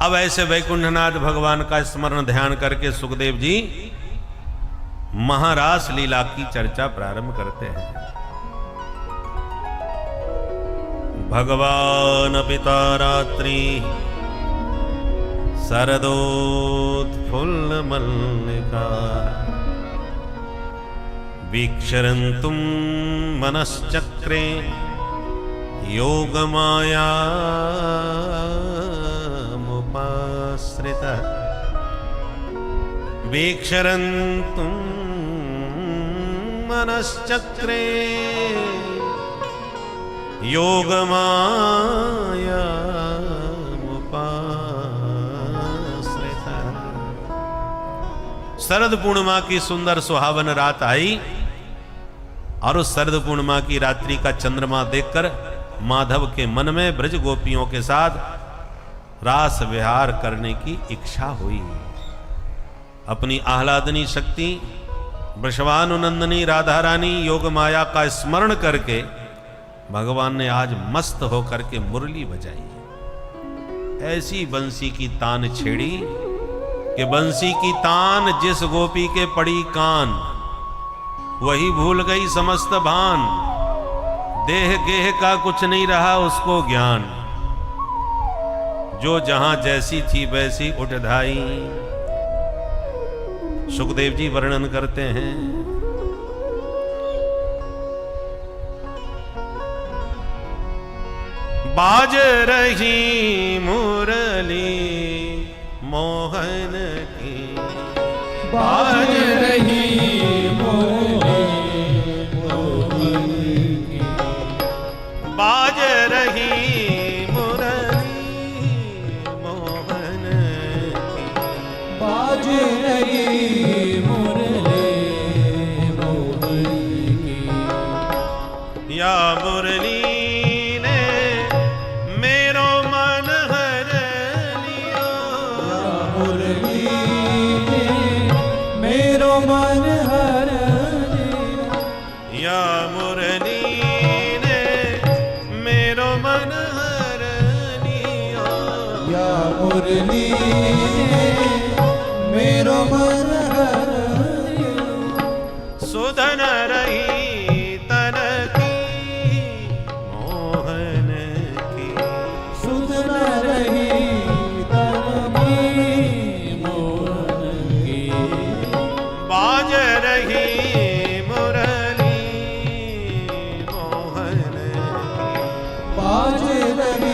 अब ऐसे वैकुंठनाथ भगवान का स्मरण ध्यान करके सुखदेव जी महारास लीला की चर्चा प्रारंभ करते हैं। भगवान पिता रात्रि शरदोत्फुल्ल मल्लिका वीक्षरन्तुं मनश्चक्रे योगमायामुपाश्रितः वीक्षरन्तुं मनश्चक्रे योगमायामुपाश्रितः। शरद पूर्णिमा की सुंदर सुहावन रात आई और उस शरद पूर्णिमा की रात्रि का चंद्रमा देखकर माधव के मन में ब्रज गोपियों के साथ रास विहार करने की इच्छा हुई। अपनी आह्लादनी शक्ति वृषभानुनंदिनी राधा रानी योग माया का स्मरण करके भगवान ने आज मस्त होकर के मुरली बजाई। ऐसी बंसी की तान छेड़ी कि बंसी की तान जिस गोपी के पड़ी कान, वही भूल गई समस्त भान। देह गेह का कुछ नहीं रहा उसको ज्ञान, जो जहां जैसी थी वैसी उठ धाई। सुखदेव जी वर्णन करते हैं, बाज रही मुरली मोहन की, बाज रही बाज रही मुरली मोहन की, बाज रही मुरली मोहन की। या मुरली ने मेरो मन हर लिया, या मुरली ने मेरो मन हर लिया, या मुरली या मुरली मेरो मन हर लिया। सुधन रही तन की मोहन की, सुधन रही तन की मोहन की। बाज रही मुरली मोहन की, बाज रही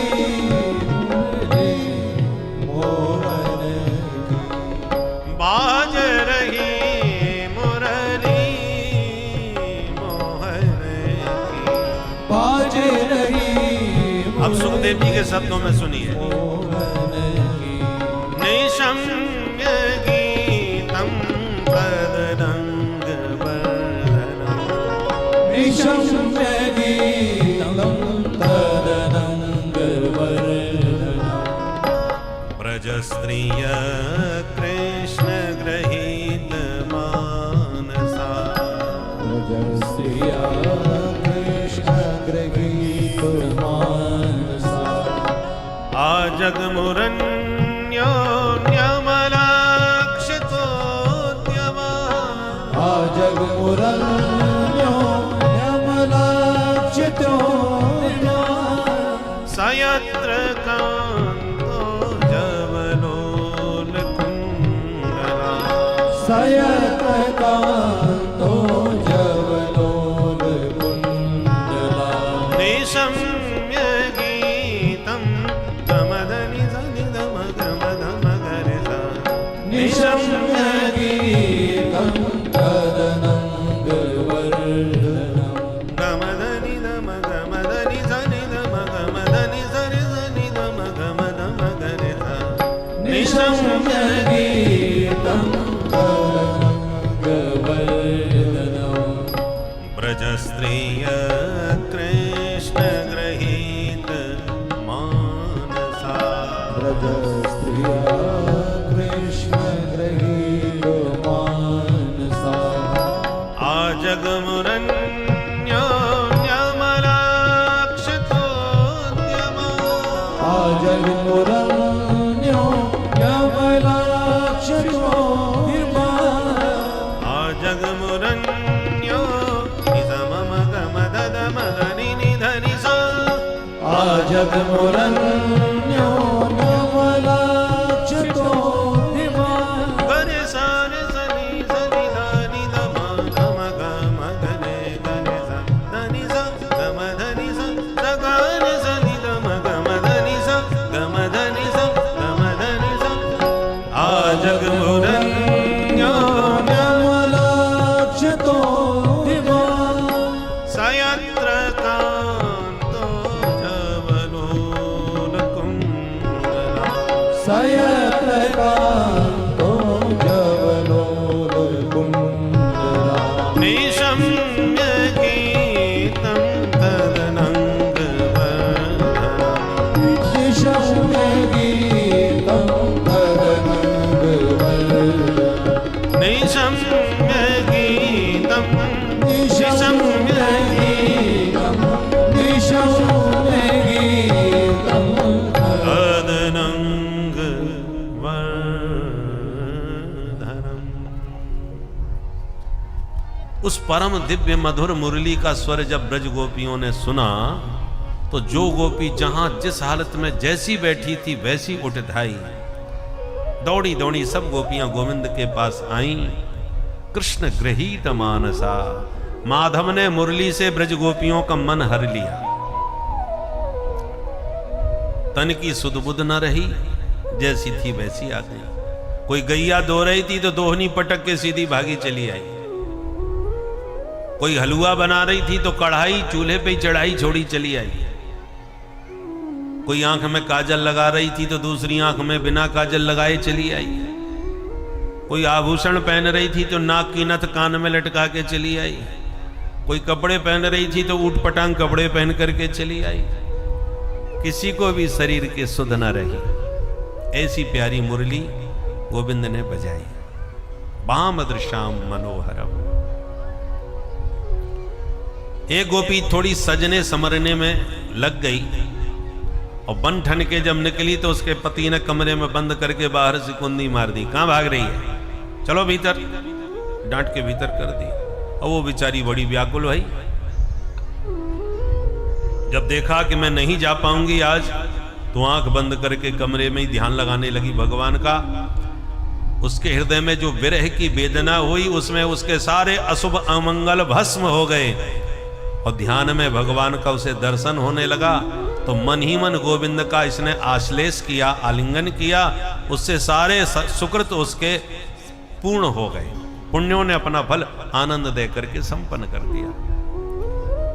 बाज रही मुरली मोहन की, बाज रही। अब सुखदेव जी के शब्दों में सुनिए, निशम्य गीतम तदरंग वर्धनम, निशम्य गीतम तदरंग वर्धनम। ब्रज स्त्रिय कृष्ण गृहीत मानसा, ब्रजस्त्रिया कृष्ण गृहीत मानसा। आजगमुरन्योन्यमलाक्षितोद्यमा, आजगमुरन्योन्यमलाक्षितोद्यमा। सयत्र कान्तो जवलोलकुण्डला, सयत्र कान्तो जवलोलकुण्डला। निशम्य गीतं गमधनि धनि धम गमधम गरिसा, निशम्य गीतं तदनंग वर्धनम। गमधनि धम गमधनि धनि धम गमधनि धनि धनि धम गमधम गरिसा, निशम्य गीतं तदनंग वर्धनम। ब्रज स्त्रिय कृष्ण गृहीत मानसा, ब्रजस्त्रिया कृष्ण गृहीत मानसा। आजगमुरन्योन्यमलाक्षितोद्यमा, आजगमुरन्योन्यमलाक्षितोद्यमा। जगमुरन्यो नवलाक्षितो विमान गरे सारे सनी सनी धनी धम धम गम गरे गरे सा धनी सा गम धनी सा गम सनी धम गम धनी सा गम धनी सा गम धनी सा आ जगमुरन्यो नवलाक्षितो विमान सयत्र कांतो जवलोलकुंडला सयत्रकान्तो जवलोलकुण्डला निशम्य गीतं तदनङ्गवर्धनम् निशम्यगीतं तदनङ्गवर्धनम् निशम्य गीतं निशम्यगीतं निशम्यगीतं तदनङ्गवर्धनम्। उस परम दिव्य मधुर मुरली का स्वर जब ब्रज गोपियों ने सुना तो जो गोपी जहां जिस हालत में जैसी बैठी थी वैसी उठ ढाई। दौड़ी दौड़ी सब गोपियां गोविंद के पास आईं। कृष्ण गृहीत मानसा, माधव ने मुरली से ब्रज गोपियों का मन हर लिया। तन की सुध बुध न रही, जैसी थी वैसी आ गई। कोई गैया दो रही थी तो दोहनी पटक के सीधी भागी चली आई। कोई हलवा बना रही थी तो कढ़ाई चूल्हे पे चढ़ाई छोड़ी चली आई। कोई आंख में काजल लगा रही थी तो दूसरी आंख में बिना काजल लगाए चली आई। कोई आभूषण पहन रही थी तो नाक की नथ कान में लटका के चली आई। कोई कपड़े पहन रही थी तो ऊट पटांग कपड़े पहन करके चली आई। किसी को भी शरीर की सुध न रही। ऐसी प्यारी मुरली गोविंद ने बजाई। वामदृशाम मनोहरम। एक गोपी थोड़ी सजने समरने में लग गई और बन ठन के जब निकली तो उसके पति ने कमरे में बंद करके बाहर से कुंडी मार दी। कहां भाग रही है, चलो भीतर, डांट के भीतर कर दी। और वो बेचारी बड़ी व्याकुल हुई। जब देखा कि मैं नहीं जा पाऊंगी आज, तो आंख बंद करके कमरे में ही ध्यान लगाने लगी भगवान का। उसके हृदय में जो विरह की वेदना हुई उसमें उसके सारे अशुभ अमंगल भस्म हो गए और ध्यान में भगवान का उसे दर्शन होने लगा। तो मन ही मन गोविंद का इसने आश्लेष किया, आलिंगन किया। उससे सारे सुकृत उसके पूर्ण हो गए। पुण्यों ने अपना फल आनंद दे करके संपन्न कर दिया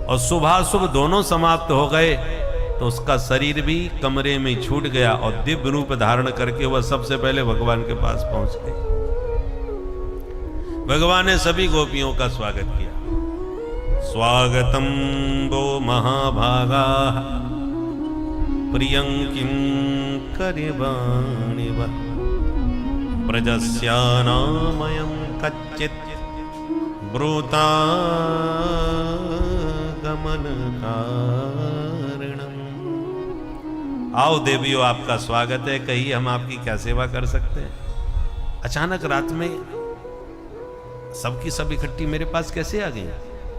और शुभाशुभ दोनों समाप्त हो गए। तो उसका शरीर भी कमरे में छूट गया और दिव्य रूप धारण करके वह सबसे पहले भगवान के पास पहुंच गई। भगवान ने सभी गोपियों का स्वागत किया। स्वागतम वो महाभागा प्रियंकिं करिवाणिव प्रजस्यानामयं कच्चित् ब्रूता गमनकारणम्। आओ देवियों, आपका स्वागत है। कहिए हम आपकी क्या सेवा कर सकते हैं। अचानक रात में सबकी सब इकट्ठी मेरे पास कैसे आ गई?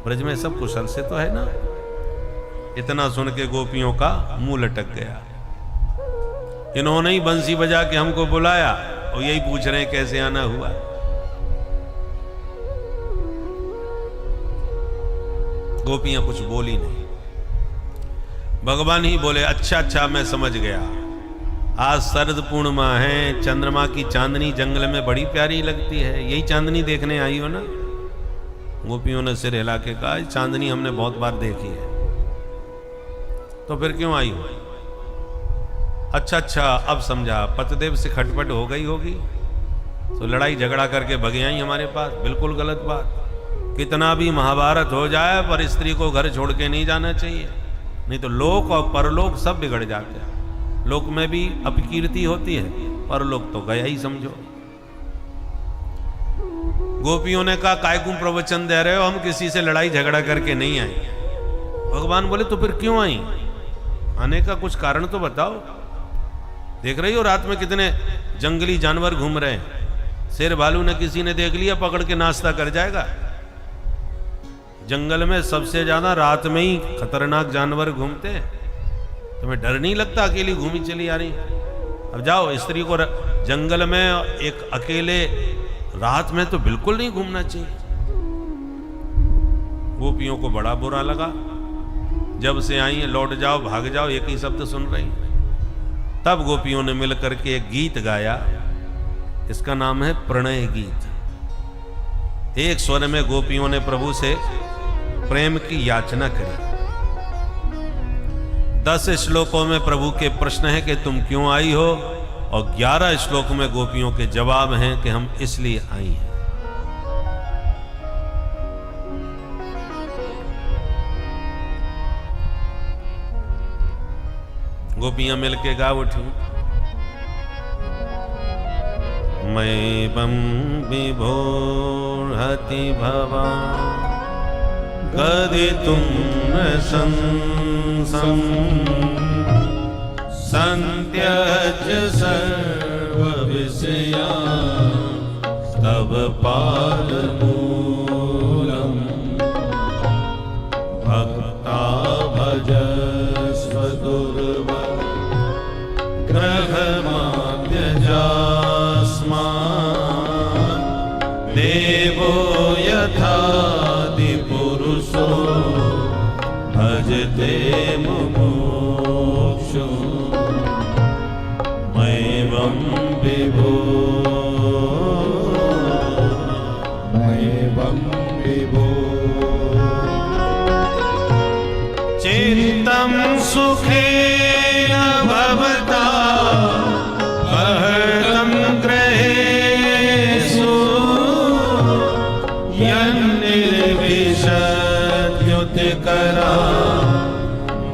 ब्रज में सब कुशल से तो है ना? इतना सुन के गोपियों का मुंह लटक गया। इन्होंने ही बंसी बजा के हमको बुलाया और यही पूछ रहे हैं कैसे आना हुआ। गोपियां कुछ बोली नहीं। भगवान ही बोले, अच्छा अच्छा मैं समझ गया। आज शरद पूर्णिमा है, चंद्रमा की चांदनी जंगल में बड़ी प्यारी लगती है, यही चांदनी देखने आई हो ना? गोपियों ने सिर हिला के कहा, चांदनी हमने बहुत बार देखी है। तो फिर क्यों आई हो? अच्छा अच्छा अब समझा, पतिदेव से खटपट हो गई होगी तो लड़ाई झगड़ा करके भगे आई हमारे पास। बिल्कुल गलत बात। कितना भी महाभारत हो जाए पर स्त्री को घर छोड़ के नहीं जाना चाहिए, नहीं तो लोक और परलोक सब बिगड़ जाते हैं। लोक में भी अपकीर्ति होती है, परलोक तो गया ही समझो। गोपियों ने कहा, काय को प्रवचन दे रहे हो, हम किसी से लड़ाई झगड़ा करके नहीं आए। भगवान बोले, तो फिर क्यों आई? आने का कुछ कारण तो बताओ। देख रही हो रात में कितने जंगली जानवर घूम रहे हैं। शेर भालू ने किसी ने देख लिया, पकड़ के नाश्ता कर जाएगा। जंगल में सबसे ज्यादा रात में ही खतरनाक जानवर घूमते हैं। तुम्हें डर नहीं लगता अकेली घूमी चली आ रही? अब जाओ, स्त्री को जंगल में एक अकेले रात में तो बिल्कुल नहीं घूमना चाहिए। गोपियों को बड़ा बुरा लगा। जब से आई हैं लौट जाओ, भाग जाओ, एक ही शब्द सुन रही। तब गोपियों ने मिलकर के एक गीत गाया, इसका नाम है प्रणय गीत। एक स्वर में गोपियों ने प्रभु से प्रेम की याचना करी। 10 श्लोकों में प्रभु के प्रश्न है कि तुम क्यों आई हो, और 11 श्लोक में गोपियों के जवाब हैं कि हम इसलिए आई हैं। गोपियां मिलके गा उठी। मैं बम विभोर्हति भवा कदि तुम संसं संत्यज सर्व विषया तब पाद मूलम भक्ता भजस्व दुर्वा देवो यथादिपुरुषो भजते मुमुक्षु मैवं विभो चित्तं सुखेन भवता अहतं ग्रहेषु यन्निर्विशद्युतिकरा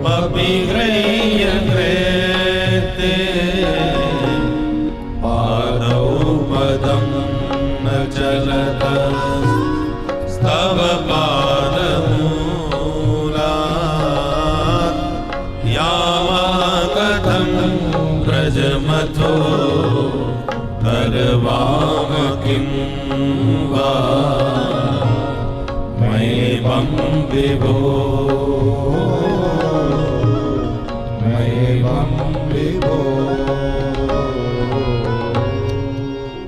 पपिगृह्यकृते पादौ पदं न चलतस्तव पादमूलात् यामाकथं व्रजमथो करवाम किं वा मैवं विभो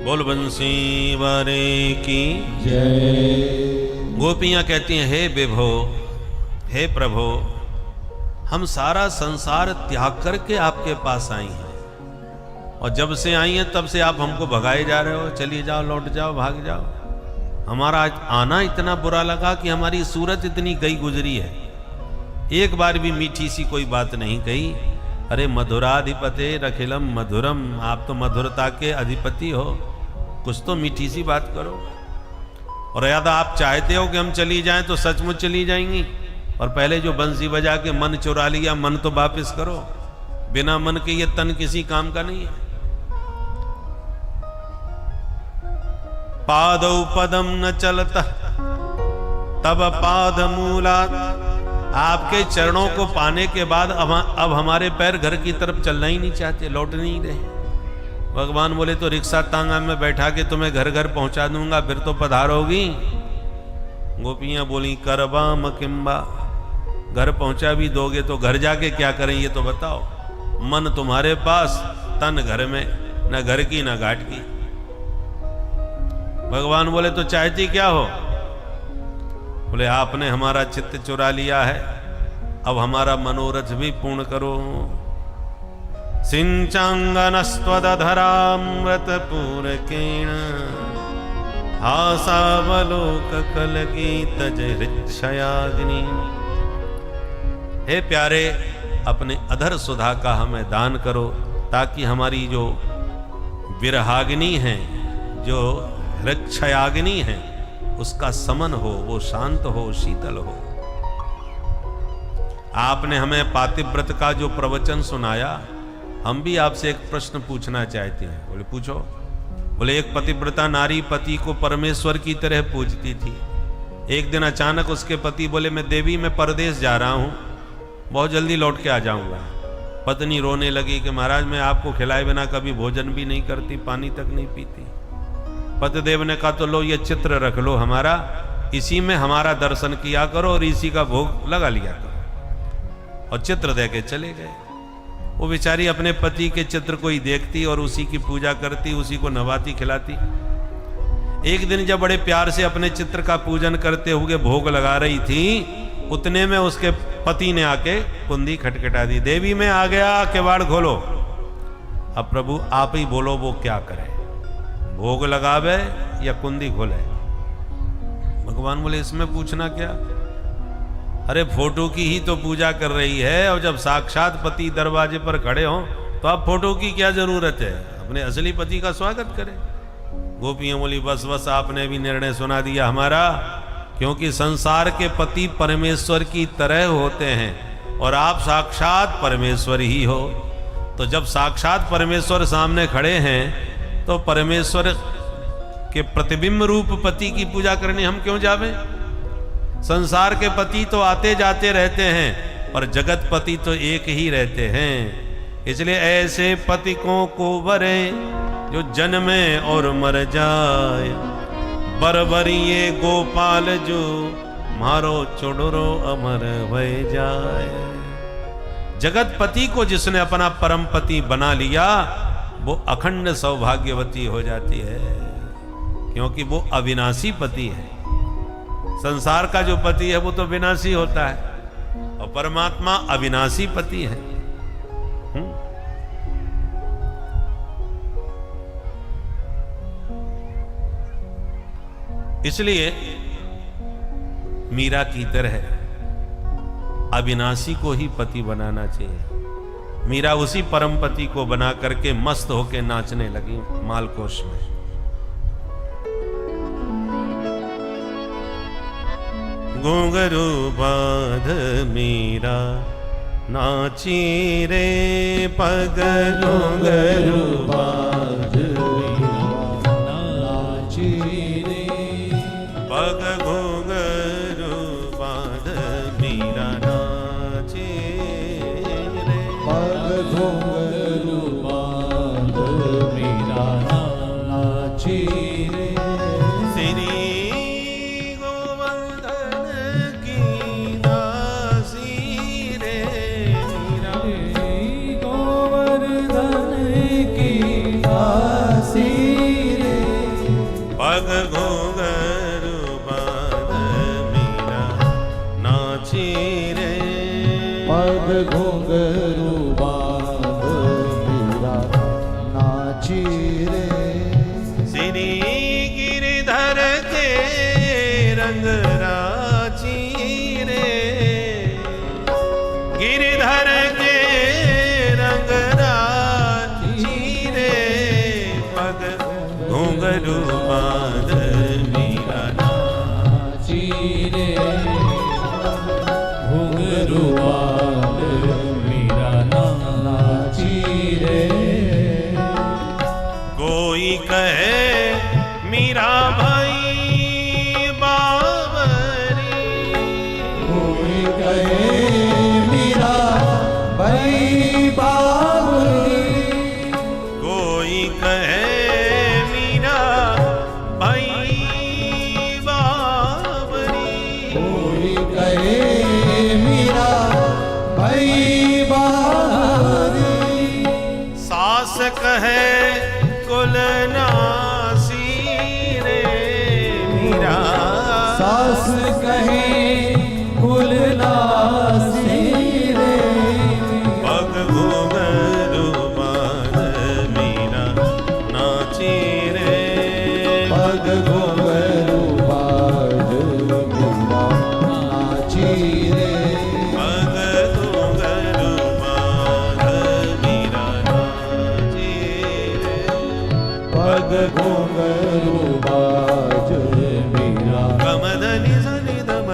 बोल बंसी वारे की जय। गोपियां कहती हैं, हे विभो, हे प्रभो, हम सारा संसार त्याग करके आपके पास आई हैं, और जब से आई हैं तब से आप हमको भगाए जा रहे हो, चलिए जाओ, लौट जाओ, भाग जाओ। हमारा आज आना इतना बुरा लगा कि हमारी सूरत इतनी गई गुजरी है, एक बार भी मीठी सी कोई बात नहीं कही। अरे मधुराधिपते रखिलम मधुरम, आप तो मधुरता के अधिपति हो, कुछ तो मीठी सी बात करो। और याद आप चाहते हो कि हम चली जाएं तो सचमुच चली जाएंगी, और पहले जो बंसी बजा के मन चुरा लिया, मन तो वापस करो। बिना मन के ये तन किसी काम का नहीं है। पादौ पदम न चलता तब पाद मूलात्, आपके चरणों को पाने के बाद अब हमारे पैर घर की तरफ चलना ही नहीं चाहते, लौट नहीं रहे। भगवान बोले तो रिक्शा तांगा में बैठा के तुम्हें घर घर पहुंचा दूंगा, फिर तो पधारोगी। गोपियां बोली करवाम किम्बा, घर पहुंचा भी दोगे तो घर जाके क्या करें ये तो बताओ। मन तुम्हारे पास, तन घर में, न घर की न घाट की। भगवान बोले तो चाहती क्या हो? बोले आपने हमारा चित्त चुरा लिया है, अब हमारा मनोरथ भी पूर्ण करो। सिंचांगनस्त्वदधरामृतपूरकेण हासावलोककलगीतजहृच्छयाग्नि। हे प्यारे, अपने अधर सुधा का हमें दान करो, ताकि हमारी जो विरहाग्नि है, जो हृच्छयाग्नि है, उसका समन हो, वो शांत हो, शीतल हो। आपने हमें पातिव्रत का जो प्रवचन सुनाया, हम भी आपसे एक प्रश्न पूछना चाहते हैं। बोले पूछो। बोले एक पतिव्रता नारी पति को परमेश्वर की तरह पूजती थी। एक दिन अचानक उसके पति बोले मैं देवी में परदेश जा रहा हूं, बहुत जल्दी लौट के आ जाऊंगा। पत्नी रोने लगी कि महाराज मैं आपको खिलाए बिना कभी भोजन भी नहीं करती, पानी तक नहीं पीती। पतिदेव ने कहा तो लो ये चित्र रख लो हमारा, इसी में हमारा दर्शन किया करो और इसी का भोग लगा लिया करो। और चित्र दे के चले गए। वो बेचारी अपने पति के चित्र को ही देखती और उसी की पूजा करती, उसी को नवाती खिलाती। एक दिन जब बड़े प्यार से अपने चित्र का पूजन करते हुए भोग लगा रही थी, उतने में उसके पति ने आके कुंडी खटखटा दी। देवी मैं आ गया, किवाड़ खोलो। अब प्रभु आप ही बोलो वो क्या करे, भोग लगावे या कुंडी खोले। भगवान बोले इसमें पूछना क्या, अरे फोटो की ही तो पूजा कर रही है, और जब साक्षात पति दरवाजे पर खड़े हो तो अब फोटो की क्या जरूरत है, अपने असली पति का स्वागत करें। गोपियां बोली बस बस आपने भी निर्णय सुना दिया हमारा, क्योंकि संसार के पति परमेश्वर की तरह होते हैं और आप साक्षात परमेश्वर ही हो। तो जब साक्षात परमेश्वर सामने खड़े हैं तो परमेश्वर के प्रतिबिंब रूप पति की पूजा करने हम क्यों जावें। संसार के पति तो आते जाते रहते हैं, पर जगत पति तो एक ही रहते हैं। इसलिए ऐसे पतिकों को वरे जो जन्मे और मर जाए, बरबरिए गोपाल जो मारो चुडरो अमर भय जाए। जगत पति को जिसने अपना परम पति बना लिया वो अखंड सौभाग्यवती हो जाती है, क्योंकि वो अविनाशी पति है। संसार का जो पति है वो तो विनाशी होता है और परमात्मा अविनाशी पति है। इसलिए मीरा की तरह अविनाशी को ही पति बनाना चाहिए। मीरा उसी परम पति को बना करके मस्त होके नाचने लगी मालकोश में। घुंघरू बांध मीरा नाची रे पग, घुंघरू बांध नाची रे पग, घुंघरू बांध मीरा नाची रे पग, घुंघरू बांध मीरा नाची रे। श्री गोवर्धन की दासी रे मीरा, गोवर्धन की दासी रे पग घुंघरू बांध मीरा नाची रे, पग घुंघरू बांध मीरा नाची रे। श्री गिरिधर के रंग राची रे, गिरिधर के रंग राची रे, पग घुंघरू बांध मीरा नाची रे घुंघरू बांध मीरा नाची रे। कोई कहे मीरा भाई बावरी, कोई कहे मीरा भाई बावरी, कोई कहे मीरा भाई बावरी, कोई कहे मीरा भाई बावरी, सास कहे कुलनासी रे मीरा, सास कहे कुलनासी रे। पग घुंघरू बांध मीरा नाची रे, पग घुंघरू बांध मीरा नाची रे, पग घुंघरू बांध मीरा नाची रे, पग घुंघरू बांध मीरा कमदनि सनि दम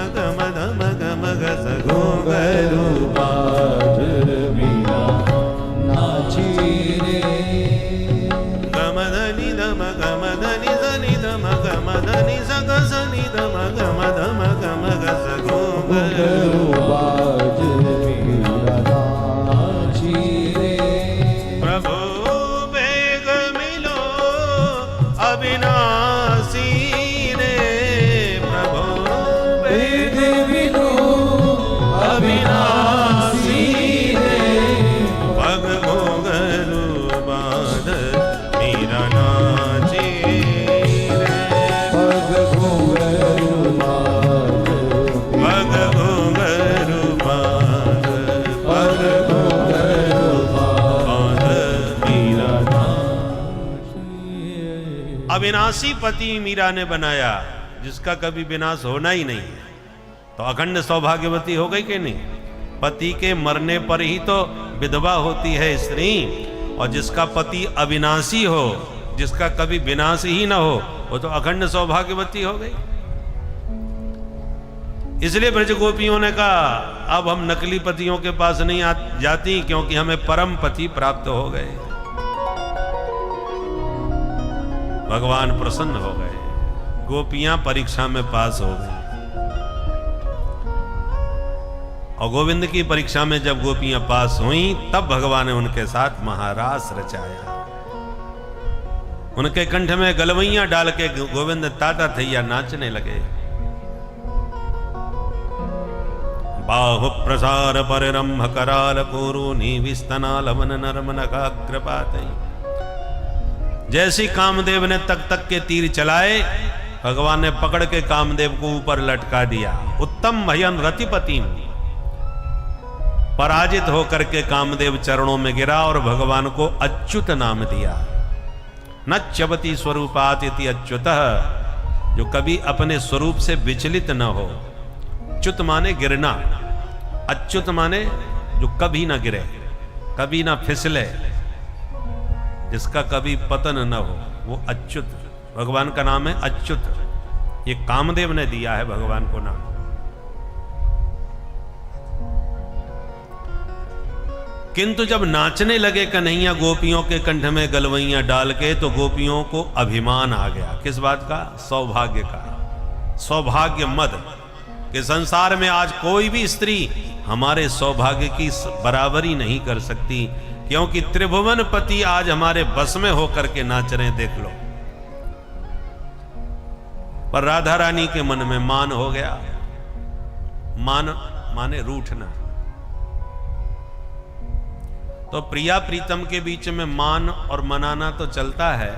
अविनाशी पति मीरा ने बनाया, जिसका कभी विनाश होना ही नहीं है, तो अखंड सौभाग्यवती हो गई कि नहीं? पति के मरने पर ही तो विधवा होती है स्त्री, और जिसका पति अविनाशी हो, जिसका कभी विनाश ही ना हो, वो तो अखंड सौभाग्यवती हो गई। इसलिए ब्रज गोपियों ने कहा अब हम नकली पतियों के पास नहीं जाती, क्योंकि हमें परम पति प्राप्त हो गए। भगवान प्रसन्न हो गए, गोपियां परीक्षा में पास हो गई। और गोविंद की परीक्षा में जब गोपियां पास हुई, तब भगवान ने उनके साथ महारास रचाया। उनके कंठ में गलवैयां डाल के गोविंद ताता थैया नाचने लगे। बाहु प्रसार परिरंभ कराल कोरोनी विस्तनाल वन नरम नगाग्रपात। जैसी कामदेव ने तक तक के तीर चलाए, भगवान ने पकड़ के कामदेव को ऊपर लटका दिया। उत्तम भयन रतिपति पराजित होकर के कामदेव चरणों में गिरा और भगवान को अच्युत नाम दिया। न च्यवती स्वरूपात इति अच्युतः, जो कभी अपने स्वरूप से विचलित न हो। च्युत माने गिरना, अच्युत माने जो कभी ना गिरे, कभी ना फिसले, जिसका कभी पतन न हो, वो अच्युत भगवान का नाम है। अच्युत ये कामदेव ने दिया है भगवान को नाम। किंतु जब नाचने लगे कन्हैया गोपियों के कंठ में गलवैयां डाल के, तो गोपियों को अभिमान आ गया। किस बात का? सौभाग्य का। सौभाग्य मद कि संसार में आज कोई भी स्त्री हमारे सौभाग्य की बराबरी नहीं कर सकती, क्योंकि त्रिभुवन पति आज हमारे बस में होकर के नाच रहे, देख लो। पर राधा रानी के मन में मान हो गया। मान माने रूठना। तो प्रिया प्रीतम के बीच में मान और मनाना तो चलता है,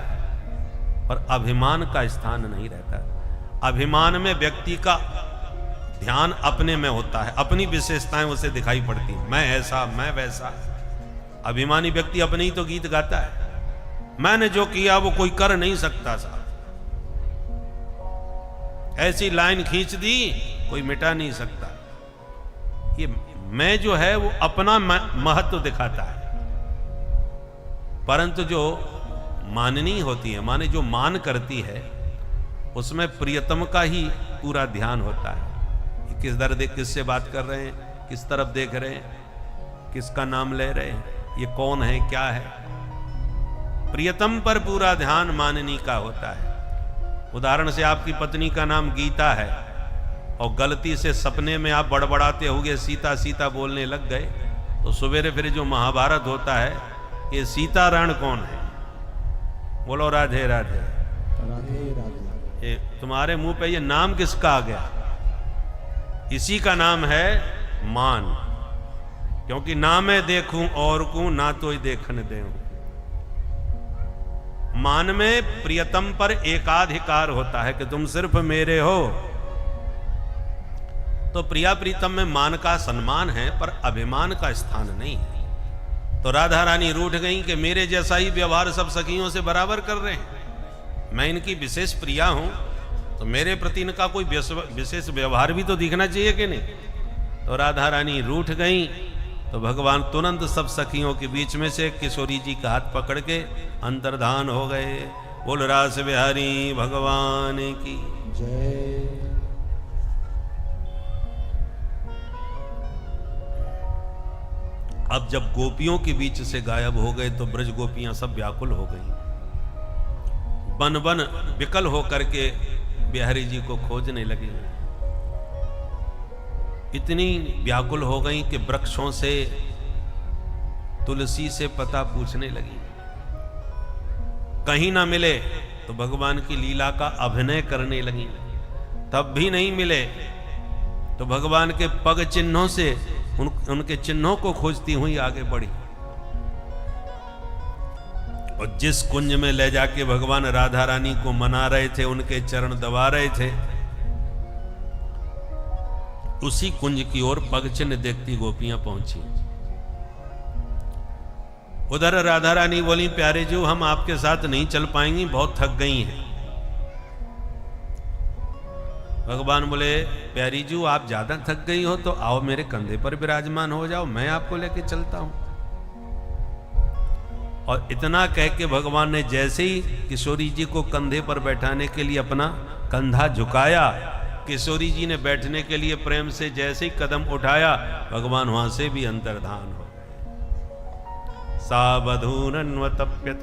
पर अभिमान का स्थान नहीं रहता। अभिमान में व्यक्ति का ध्यान अपने में होता है, अपनी विशेषताएं उसे दिखाई पड़ती हैं। मैं ऐसा, मैं वैसा। अभिमानी व्यक्ति अपने ही तो गीत गाता है। मैंने जो किया वो कोई कर नहीं सकता सा। ऐसी लाइन खींच दी, कोई मिटा नहीं सकता। ये मैं जो है वो अपना महत्व दिखाता है, परंतु जो माननी होती है, माने जो मान करती है, उसमें प्रियतम का ही पूरा ध्यान होता है। किस दर देख, किससे बात कर रहे हैं, किस तरफ देख रहे हैं, किसका नाम ले रहे हैं, ये कौन है, क्या है। प्रियतम पर पूरा ध्यान माननी का होता है। उदाहरण से आपकी पत्नी का नाम गीता है और गलती से सपने में आप बड़बड़ाते हुए सीता सीता बोलने लग गए, तो सवेरे फिर जो महाभारत होता है, ये सीता रण कौन है? बोलो राधे राधे। राधे राधे। ये तुम्हारे मुंह पे ये नाम किसका आ गया? इसी का नाम है मान, क्योंकि ना मैं देखूं और को ना तो देखने देऊं। मान में प्रियतम पर एकाधिकार होता है कि तुम सिर्फ मेरे हो। तो प्रिया प्रीतम में मान का सम्मान है, पर अभिमान का स्थान नहीं है। तो राधा रानी रूठ गई कि मेरे जैसा ही व्यवहार सब सखियों से बराबर कर रहे हैं। मैं इनकी विशेष प्रिया हूं, तो मेरे प्रति इनका कोई विशेष व्यवहार भी तो दिखना चाहिए कि नहीं। तो राधा रानी रूठ गई, तो भगवान तुरंत सब सखियों के बीच में से किशोरी जी का हाथ पकड़ के अंतर्धान हो गए। बोल रास बिहारी भगवान की जय। अब जब गोपियों के बीच से गायब हो गए, तो ब्रज गोपियां सब व्याकुल हो गई। बन बन विकल होकर के बिहारी जी को खोजने लगी। इतनी व्याकुल हो गई कि वृक्षों से, तुलसी से पता पूछने लगी। कहीं ना मिले तो भगवान की लीला का अभिनय करने लगी। तब भी नहीं मिले तो भगवान के पग चिन्हों से उनके चिन्हों को खोजती हुई आगे बढ़ी। और जिस कुंज में ले जाके भगवान राधा रानी को मना रहे थे, उनके चरण दबा रहे थे, उसी कुंज की ओर पग चिन्ह देखती गोपियां पहुंची। उधर राधा रानी बोली, प्यारे जी हम आपके साथ नहीं चल पाएंगी, बहुत थक गई हैं। भगवान बोले प्यारी जू आप ज्यादा थक गई हो तो आओ मेरे कंधे पर विराजमान हो जाओ, मैं आपको लेके चलता हूं। और इतना कह के भगवान ने जैसे ही किशोरी जी को कंधे पर बैठाने के लिए अपना कंधा झुकाया, किशोरी जी ने बैठने के लिए प्रेम से जैसे ही कदम उठाया, भगवान वहां से भी अंतर्धान हो गए। सावधूनन्वतप्यत,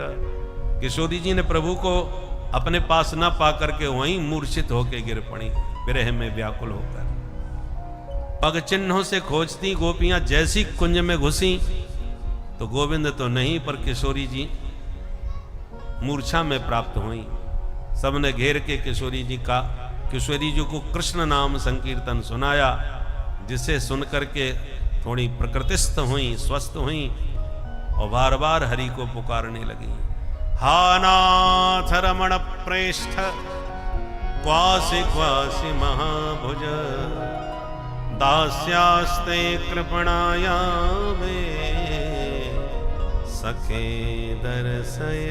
किशोरी जी ने प्रभु को अपने पास न पा करके वहीं मूर्छित होकर गिर पड़ी, विरह में व्याकुल होकर। पग चिन्हों से खोजती गोपियां जैसी कुंज में घुसी तो गोविंद तो नहीं, पर किशोरी जी मूर्छा में प्राप्त हुई। सबने घेर के किशोरी जी को कृष्ण नाम संकीर्तन सुनाया, जिसे सुनकर के थोड़ी प्रकृतिस्थ हुई, स्वस्थ हुई और बार बार हरि को पुकारने लगी। हा नाथ रमण प्रेष्ठ क्वासि क्वासि महाभुज, दास्यास्ते कृपणाया मे, सखे दर्शय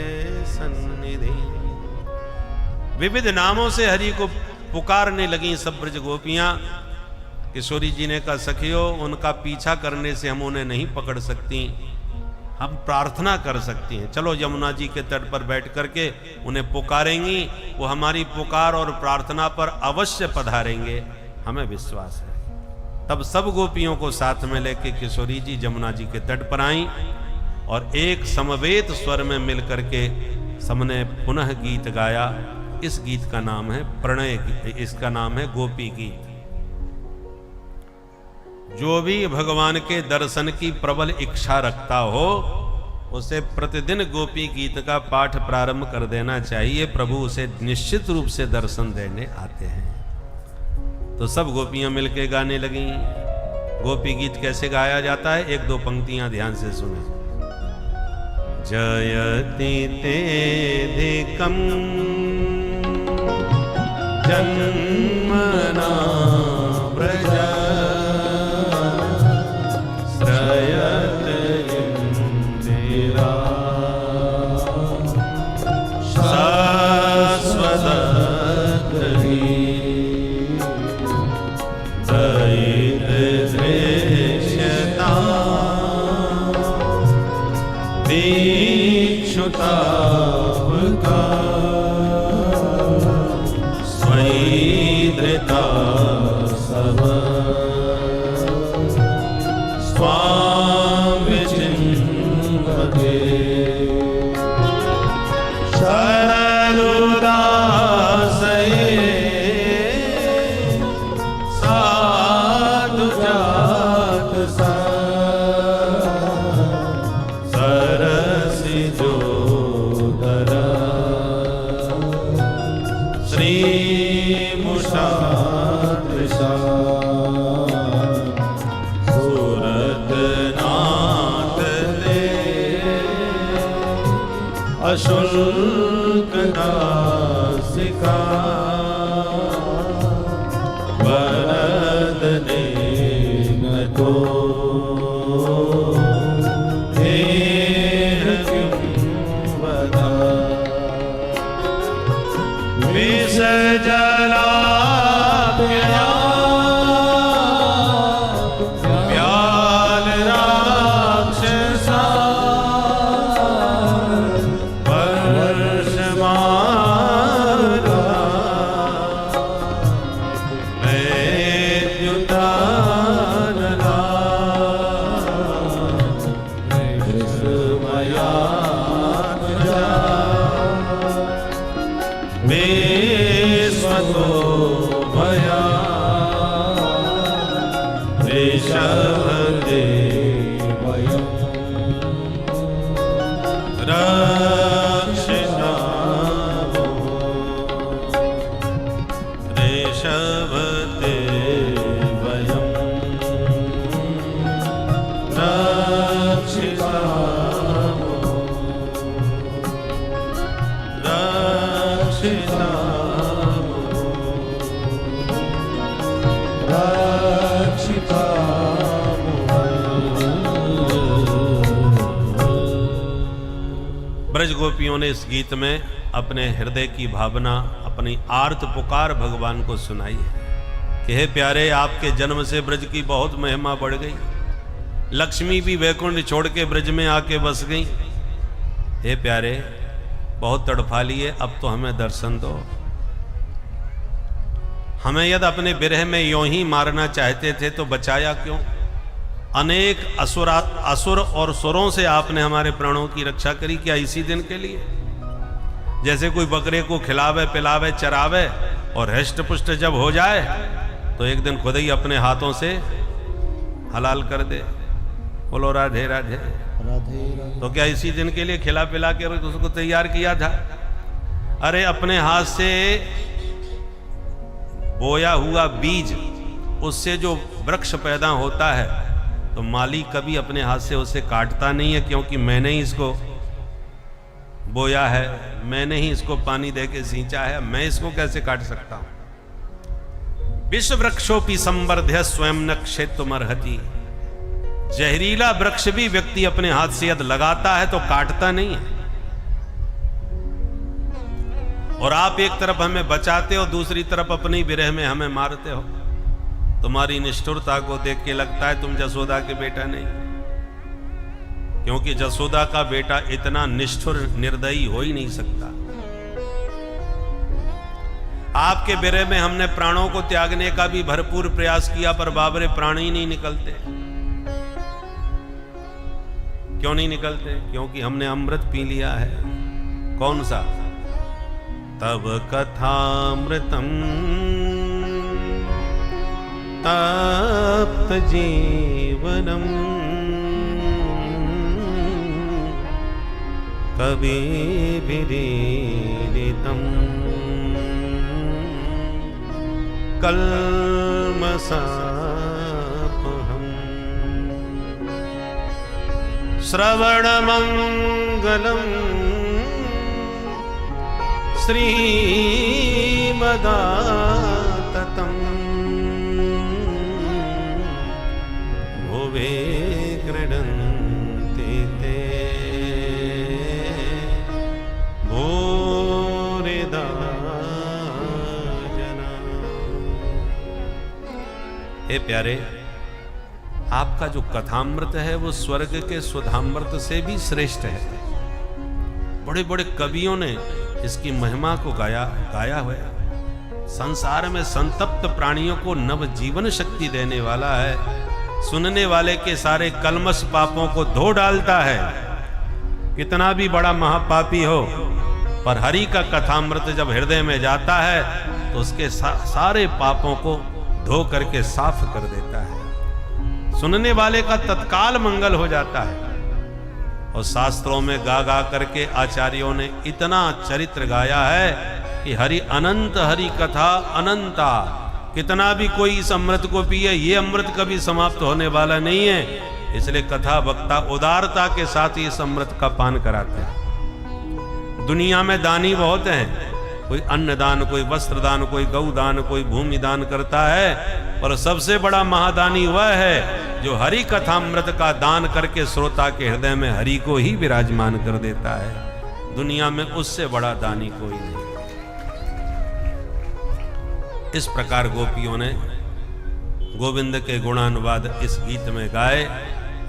सन्निधि। विविध नामों से हरि को पुकारने लगी सब ब्रज गोपियां। किशोरी जी ने कहा सखियो, उनका पीछा करने से हम उन्हें नहीं पकड़ सकती, हम प्रार्थना कर सकती हैं। चलो यमुना जी के तट पर बैठ करके उन्हें पुकारेंगी, वो हमारी पुकार और प्रार्थना पर अवश्य पधारेंगे, हमें विश्वास है। तब सब गोपियों को साथ में लेके किशोरी जी यमुना जी के तट पर आई और एक समवेत स्वर में मिल करके सबने पुनः गीत गाया। इस गीत का नाम है प्रणय गीत, इसका नाम है गोपी गीत। जो भी भगवान के दर्शन की प्रबल इच्छा रखता हो, उसे प्रतिदिन गोपी गीत का पाठ प्रारंभ कर देना चाहिए। प्रभु उसे निश्चित रूप से दर्शन देने आते हैं। तो सब गोपियां मिलके गाने लगी। गोपी गीत कैसे गाया जाता है, एक दो पंक्तियां ध्यान से सुने। जयति तेधिकं जन्मना प्रजा, श्रयत इंदिरा शाश्वतगरी, दयित दृश्यता दीक्षुतापका, स्वैधृता सब स्वामी चिन्मते, शरणुदासये साधु जात सा, सरसि जोदरा श्री मुषादृशा, सूरतनाथ दे अशुल्क दासिका, वरद देन को धेर क्यों बता, विष जला व्याल राक्षसा, वर्ष मारा वैद्युतानला, कृष्णमया विश्वतो भया, ऋषभदेवयं रक्षितामो, ऋषभदेवयं रक्षितामो, ब्रज गोपियों ने इस गीत में अपने हृदय की भावना, अपनी आर्त पुकार भगवान को सुनाई है। कि हे प्यारे, आपके जन्म से ब्रज की बहुत महिमा बढ़ गई, लक्ष्मी भी वैकुंठ छोड़ के ब्रज में आके बस गई। हे प्यारे, बहुत तड़फा लिए, अब तो हमें दर्शन दो। हमें यदि अपने विरह में यूं ही मारना चाहते थे तो बचाया क्यों? अनेक असुर और सुरों से आपने हमारे प्राणों की रक्षा करी, क्या इसी दिन के लिए? जैसे कोई बकरे को खिलावे पिलावे चरावे और हृष्ट पुष्ट जब हो जाए तो एक दिन खुद ही अपने हाथों से हलाल कर दे। बोलो राधे राधे। राधे राधे। तो क्या इसी दिन के लिए खिला पिला के उसको तैयार किया था? अरे अपने हाथ से बोया हुआ बीज, उससे जो वृक्ष पैदा होता है तो माली कभी अपने हाथ से उसे काटता नहीं है, क्योंकि मैंने ही इसको बोया है, मैंने ही इसको पानी देके सींचा है, मैं इसको कैसे काट सकता हूं? विश्व वृक्षोपि संवर्ध्य स्वयं न क्षेत्रमर्हति। जहरीला वृक्ष भी व्यक्ति अपने हाथ से यदि लगाता है तो काटता नहीं है। और आप एक तरफ हमें बचाते हो, दूसरी तरफ अपनी विरह में हमें मारते हो। तुम्हारी निष्ठुरता को देख के लगता है तुम जसोदा के बेटा नहीं, क्योंकि जसोदा का बेटा इतना निष्ठुर निर्दयी हो ही नहीं सकता। आपके विरह में हमने प्राणों को त्यागने का भी भरपूर प्रयास किया, पर बाबरे प्राण ही नहीं निकलते। क्यों नहीं निकलते? क्योंकि हमने अमृत पी लिया है। कौन सा? तब कथामृतम तप्त जीवनम कभी विदीरितम कल्मषापहम् श्रवणमंगलम् श्रीमदाततम् भुवे क्रीडन्ति ते भूरिदा जना। हे प्यारे, आपका जो कथामृत है वो स्वर्ग के सुधामृत से भी श्रेष्ठ है। बड़े बड़े कवियों ने इसकी महिमा को गाया हुआ है। संसार में संतप्त प्राणियों को नव जीवन शक्ति देने वाला है, सुनने वाले के सारे कलमश पापों को धो डालता है। कितना भी बड़ा महापापी हो, पर हरि का कथामृत जब हृदय में जाता है तो उसके सारे पापों को धो करके साफ कर देता है। सुनने वाले का तत्काल मंगल हो जाता है। और शास्त्रों में गा गा करके आचार्यों ने इतना चरित्र गाया है कि हरि अनंत, हरि कथा अनंता। कितना भी कोई इस अमृत को पिए, ये अमृत कभी समाप्त होने वाला नहीं है। इसलिए कथा वक्ता उदारता के साथ इस अमृत का पान कराते हैं। दुनिया में दानी बहुत हैं, कोई अन्नदान, कोई वस्त्रदान, कोई गौदान, कोई भूमि दान करता है, पर सबसे बड़ा महादानी वह है जो हरि कथामृत का दान करके श्रोता के हृदय में हरि को ही विराजमान कर देता है। दुनिया में उससे बड़ा दानी कोई नहीं। इस प्रकार गोपियों ने गोविंद के गुणानुवाद इस गीत में गाए,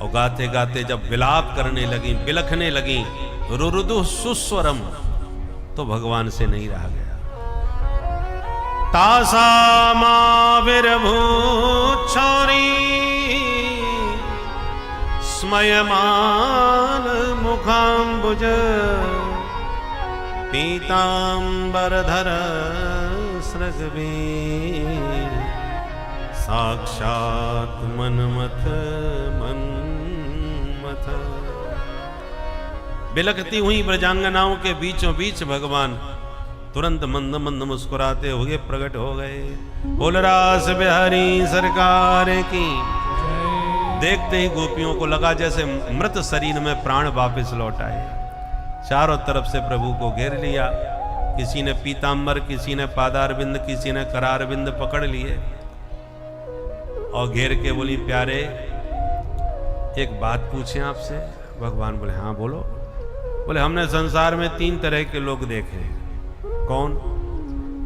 और गाते गाते जब विलाप करने लगी, बिलखने लगी, रुरुदु सुस्वरम, तो भगवान से नहीं रहा गया। तासामाविर्भूच्छौरी स्मयमान मुखाम्बुज पीतांबरधर सृगवीर साक्षात मनमथ मनमथ। बिलखती हुई ब्रजांगनाओं के बीचों बीच भगवान तुरंत मंद मंद मुस्कुराते हुए प्रकट हो गए। बोल रास बिहारी सरकार की। देखते ही गोपियों को लगा जैसे मृत शरीर में प्राण वापस लौट आए। चारों तरफ से प्रभु को घेर लिया। किसी ने पीतांबर, किसी ने पादारविंद, किसी ने करारविंद पकड़ लिए और घेर के बोली, प्यारे एक बात पूछें आपसे। भगवान बोले, हाँ बोलो। बोले, हमने संसार में 3 तरह के लोग देखे। कौन?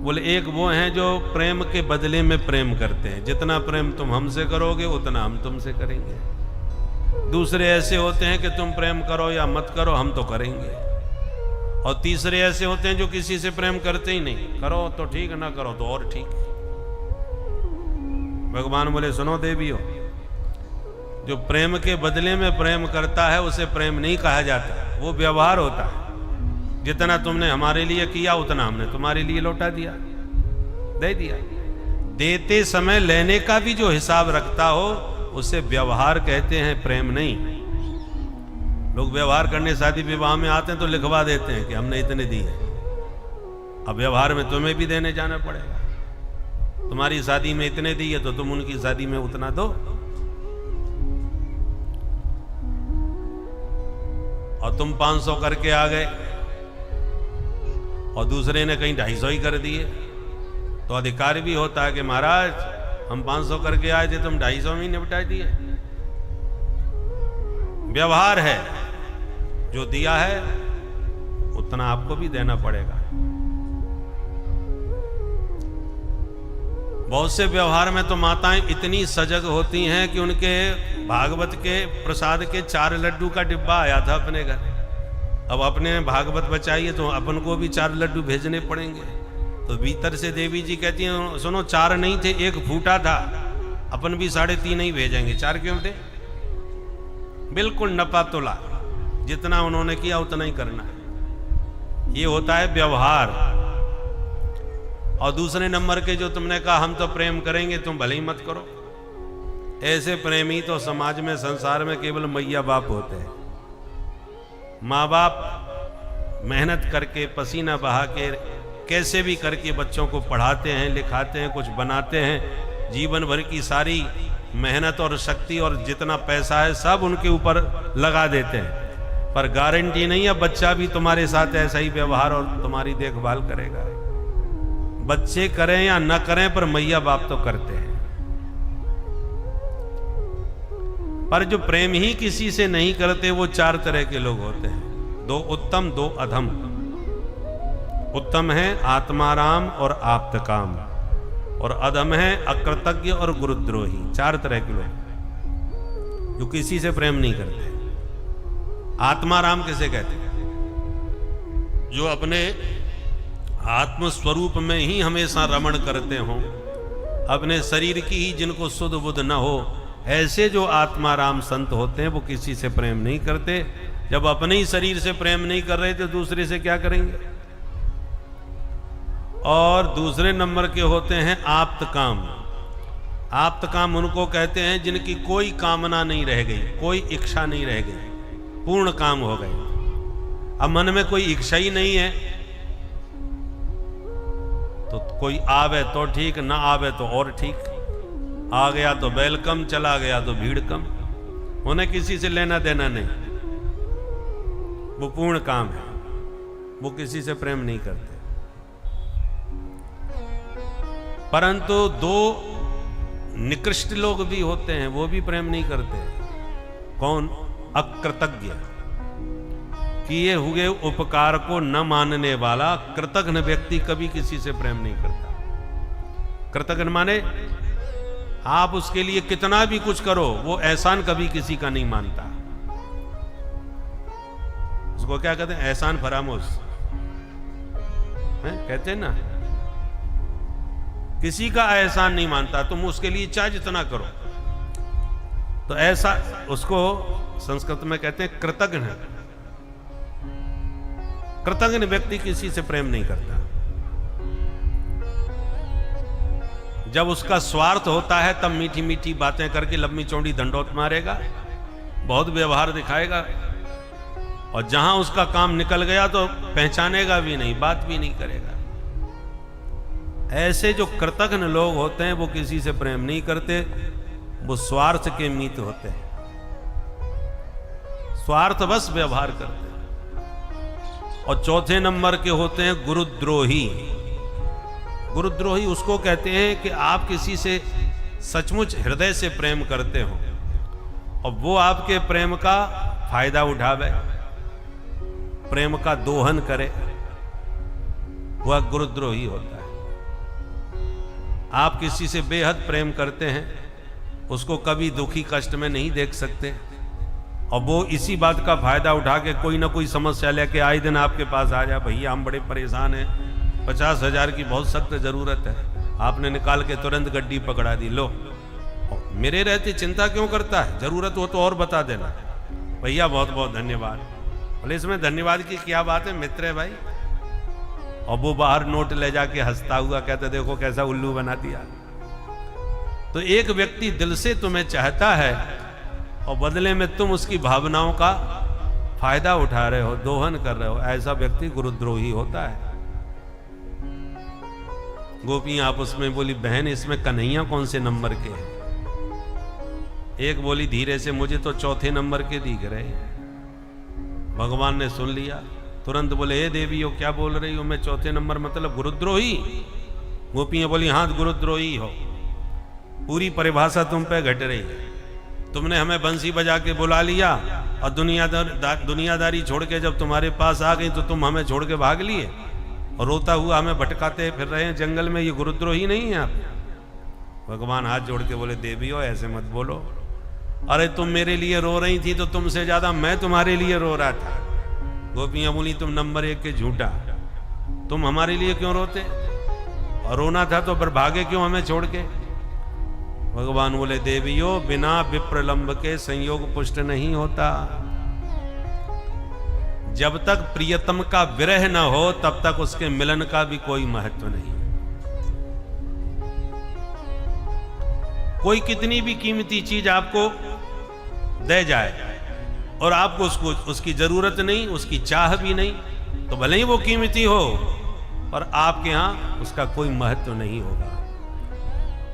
बोले एक वो हैं जो प्रेम के बदले में प्रेम करते हैं, जितना प्रेम तुम हमसे करोगे उतना हम तुमसे करेंगे। दूसरे ऐसे होते हैं कि तुम प्रेम करो या मत करो हम तो करेंगे। और तीसरे ऐसे होते हैं जो किसी से प्रेम करते ही नहीं, करो तो ठीक, ना करो तो और ठीक। भगवान बोले सुनो देवियों, जो प्रेम के बदले में प्रेम करता है उसे प्रेम नहीं कहा जाता, वो व्यवहार होता है। जितना तुमने हमारे लिए किया उतना हमने तुम्हारे लिए लौटा दिया, दे दिया। देते समय लेने का भी जो हिसाब रखता हो उसे व्यवहार कहते हैं, प्रेम नहीं। लोग व्यवहार करने शादी विवाह में आते हैं तो लिखवा देते हैं कि हमने इतने दिए, अब व्यवहार में तुम्हें भी देने जाना पड़ेगा। तुम्हारी शादी में इतने दिए तो तुम उनकी शादी में उतना दो। और तुम 500 करके आ गए और दूसरे ने कहीं 250 ही कर दिए, तो अधिकार भी होता है कि महाराज हम 500 करके आए थे, तुम 250 में ही निपटा दिए। व्यवहार है, जो दिया है उतना आपको भी देना पड़ेगा। बहुत से व्यवहार में तो माताएं इतनी सजग होती हैं कि उनके भागवत के प्रसाद के 4 लड्डू का डिब्बा आया था अपने घर। अब अपने भागवत बचाइए तो अपन को भी 4 लड्डू भेजने पड़ेंगे। तो भीतर से देवी जी कहती हैं सुनो 4 नहीं थे, 1 फूटा था, अपन भी 3.5 ही भेजेंगे, 4 क्यों थे? बिल्कुल नपा तोला, जितना उन्होंने किया उतना ही करना है। ये होता है व्यवहार। और दूसरे नंबर के जो तुमने कहा हम तो प्रेम करेंगे, तुम भले ही मत करो। ऐसे प्रेमी तो समाज में, संसार में केवल मैया बाप होते हैं। माँ बाप मेहनत करके, पसीना बहा के, कैसे भी करके बच्चों को पढ़ाते हैं, लिखाते हैं, कुछ बनाते हैं। जीवन भर की सारी मेहनत और शक्ति और जितना पैसा है सब उनके ऊपर लगा देते हैं, पर गारंटी नहीं है बच्चा भी तुम्हारे साथ ऐसा ही व्यवहार और तुम्हारी देखभाल करेगा। बच्चे करें या न करें, पर मैया बाप तो करते हैं। पर जो प्रेम ही किसी से नहीं करते वो 4 तरह के लोग होते हैं, 2 उत्तम 2 अधम। उत्तम है आत्माराम और आप्तकाम, और अधम है अकृतज्ञ और गुरुद्रोही। 4 तरह के लोग जो किसी से प्रेम नहीं करते। आत्माराम किसे कहते हैं? जो अपने आत्म स्वरूप में ही हमेशा रमण करते हों, अपने शरीर की ही जिनको सुध बुध न हो, ऐसे जो आत्माराम संत होते हैं वो किसी से प्रेम नहीं करते। जब अपने ही शरीर से प्रेम नहीं कर रहे तो दूसरे से क्या करेंगे? और दूसरे नंबर के होते हैं आप्तकाम। आप्तकाम उनको कहते हैं जिनकी कोई कामना नहीं रह गई, कोई इच्छा नहीं रह गई, पूर्ण काम हो गए। अब मन में कोई इच्छा ही नहीं है तो कोई आवे तो ठीक, ना आवे तो और ठीक। आ गया तो वेलकम, चला गया तो भीड़ कम। उन्हें किसी से लेना देना नहीं, वो पूर्ण काम है, वो किसी से प्रेम नहीं करते। परंतु 2 निकृष्ट लोग भी होते हैं, वो भी प्रेम नहीं करते। कौन? अकृतज्ञ, किए हुए उपकार को न मानने वाला कृतज्ञ व्यक्ति कभी किसी से प्रेम नहीं करता। कृतज्ञ माने आप उसके लिए कितना भी कुछ करो, वो एहसान कभी किसी का नहीं मानता। उसको क्या कहते हैं? एहसान फरामोश कहते हैं ना। किसी का एहसान नहीं मानता, तुम उसके लिए चाहे जितना करो। तो ऐसा उसको संस्कृत में कहते हैं कृतज्ञ। कृतज्ञ व्यक्ति किसी से प्रेम नहीं करता। जब उसका स्वार्थ होता है तब मीठी मीठी बातें करके लंबी चौड़ी दंडौत मारेगा, बहुत व्यवहार दिखाएगा, और जहां उसका काम निकल गया तो पहचानेगा भी नहीं, बात भी नहीं करेगा। ऐसे जो कृतज्ञ लोग होते हैं वो किसी से प्रेम नहीं करते, वो स्वार्थ के मीत होते हैं, स्वार्थ बस व्यवहार करते हैं। और चौथे नंबर के होते हैं गुरुद्रोही। गुरुद्रोही उसको कहते हैं कि आप किसी से सचमुच हृदय से प्रेम करते हो और वो आपके प्रेम का फायदा उठावे, प्रेम का दोहन करे, वह गुरुद्रोही होता है। आप किसी से बेहद प्रेम करते हैं, उसको कभी दुखी कष्ट में नहीं देख सकते, और वो इसी बात का फायदा उठा के कोई ना कोई समस्या लेके आए दिन आपके पास आ जाए, भैया हम बड़े परेशान हैं, 50,000 की बहुत सख्त जरूरत है, आपने निकाल के तुरंत गड्डी पकड़ा दी, लो मेरे रहते चिंता क्यों करता है, जरूरत हो तो और बता देना, भैया बहुत बहुत धन्यवाद। बोले इसमें धन्यवाद की क्या बात है, मित्र है भाई। और वो बाहर नोट ले जाके हंसता हुआ कहते देखो कैसा उल्लू बना दिया। तो एक व्यक्ति दिल से तुम्हें चाहता है और बदले में तुम उसकी भावनाओं का फायदा उठा रहे हो, दोहन कर रहे हो, ऐसा व्यक्ति गुरुद्रोही होता है। गोपियां आपस में बोली बहन इसमें कन्हैया कौन से नंबर के हैं? एक बोली धीरे से मुझे तो चौथे नंबर के दिख रहे हैं। भगवान ने सुन लिया, तुरंत बोले हे देवी हो क्या बोल रही हो, मैं चौथे नंबर मतलब गुरुद्रोही? गोपियां बोली हाँ गुरुद्रोही हो, पूरी परिभाषा तुम पे घट रही है। तुमने हमें बंसी बजा के बुला लिया और दुनियादारी छोड़ के जब तुम्हारे पास आ गई तो तुम हमें छोड़ के भाग लिए और रोता हुआ हमें भटकाते फिर रहे हैं जंगल में, ये गुरुद्रोही नहीं है आप? भगवान हाथ जोड़ के बोले देवी हो ऐसे मत बोलो, अरे तुम मेरे लिए रो रही थी तो तुमसे ज्यादा मैं तुम्हारे लिए रो रहा था। गोपियां बोली तुम नंबर 1 के झूठा, तुम हमारे लिए क्यों रोते, और रोना था तो फिर भागे क्यों हमें छोड़ के? भगवान बोले देवियों बिना विप्रलंब के संयोग पुष्ट नहीं होता, जब तक प्रियतम का विरह न हो तब तक उसके मिलन का भी कोई महत्व नहीं। कोई कितनी भी कीमती चीज आपको दे जाए और आपको उसकी जरूरत नहीं, उसकी चाह भी नहीं, तो भले ही वो कीमती हो और आपके यहां उसका कोई महत्व नहीं होगा।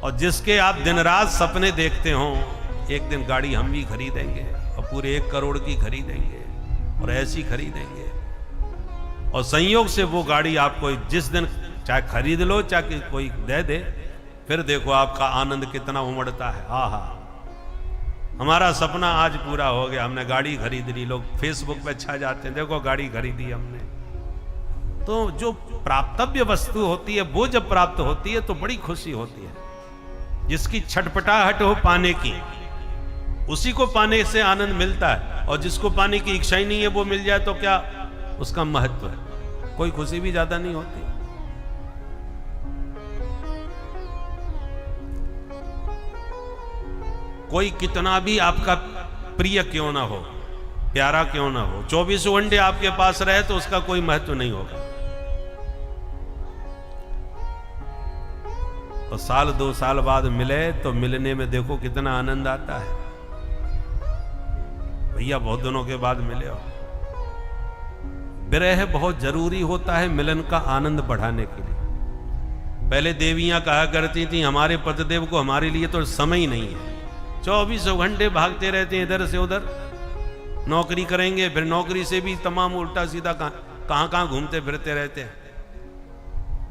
और जिसके आप दिन रात सपने देखते हो, एक दिन गाड़ी हम भी खरीदेंगे और पूरे 1 करोड़ की खरीदेंगे और ऐसी खरीदेंगे, और संयोग से वो गाड़ी आपको जिस दिन चाहे खरीद लो चाहे कोई दे दे, फिर देखो आपका आनंद कितना उमड़ता है। आहा हमारा सपना आज पूरा हो गया, हमने गाड़ी खरीद ली, लोग फेसबुक पे छा जाते हैं देखो गाड़ी खरीदी हमने। तो जो प्राप्तव्य वस्तु होती है वो जब प्राप्त होती है तो बड़ी खुशी होती है, जिसकी छटपटाहट हो पाने की उसी को पाने से आनंद मिलता है, और जिसको पाने की इच्छा ही नहीं है वो मिल जाए तो क्या उसका महत्व है, कोई खुशी भी ज्यादा नहीं होती। कोई कितना भी आपका प्रिय क्यों ना हो, प्यारा क्यों ना हो, 24 घंटे आपके पास रहे तो उसका कोई महत्व नहीं होगा। और साल 2 साल बाद मिले तो मिलने में देखो कितना आनंद आता है। भैया बहुत दिनों के बाद मिले हो। विरह बहुत जरूरी होता है मिलन का आनंद बढ़ाने के लिए। पहले देवियां कहा करती थी हमारे पतिदेव को हमारे लिए तो समय ही नहीं है, 24 घंटे भागते रहते हैं इधर से उधर, नौकरी करेंगे फिर नौकरी से भी तमाम उल्टा सीधा कहां कहां घूमते फिरते रहते हैं।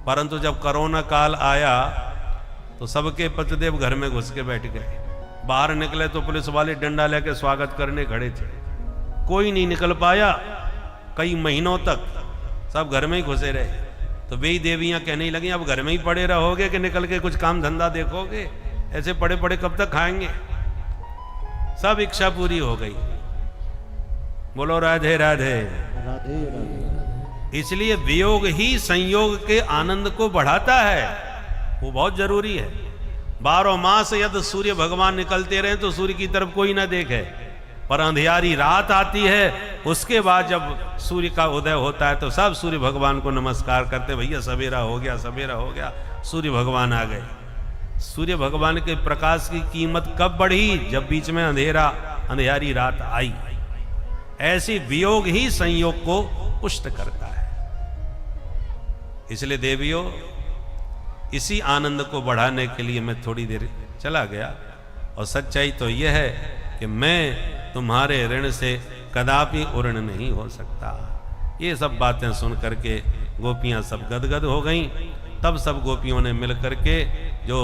परंतु जब कोरोना काल आया तो सबके पतिदेव घर में घुस के बैठ गए, बाहर निकले तो पुलिस वाले डंडा लेके स्वागत करने खड़े थे, कोई नहीं निकल पाया, कई महीनों तक सब घर में ही घुसे रहे। तो वे देवियां कहने लगी अब घर में ही पड़े रहोगे कि निकल के कुछ काम धंधा देखोगे, ऐसे पड़े पड़े कब तक खाएंगे। सब इच्छा पूरी हो गई। बोलो राधे राधे। राधे राधे। इसलिए वियोग ही संयोग के आनंद को बढ़ाता है, वो बहुत जरूरी है। 12 मास यदि सूर्य भगवान निकलते रहे तो सूर्य की तरफ कोई ना देखे, पर अंधियारी रात आती है उसके बाद जब सूर्य का उदय होता है तो सब सूर्य भगवान को नमस्कार करते, भैया सवेरा हो गया, सवेरा हो गया, सूर्य भगवान आ गए। सूर्य भगवान के प्रकाश की कीमत कब बढ़ी? जब बीच में अंधेरी रात आई। ऐसी वियोग ही संयोग को पुष्ट करता है। इसलिए देवियों इसी आनंद को बढ़ाने के लिए मैं थोड़ी देर चला गया, और सच्चाई तो यह है कि मैं तुम्हारे ऋण से कदापि उऋण नहीं हो सकता। ये सब बातें सुन करके गोपियां सब गदगद हो गईं। तब सब गोपियों ने मिल करके जो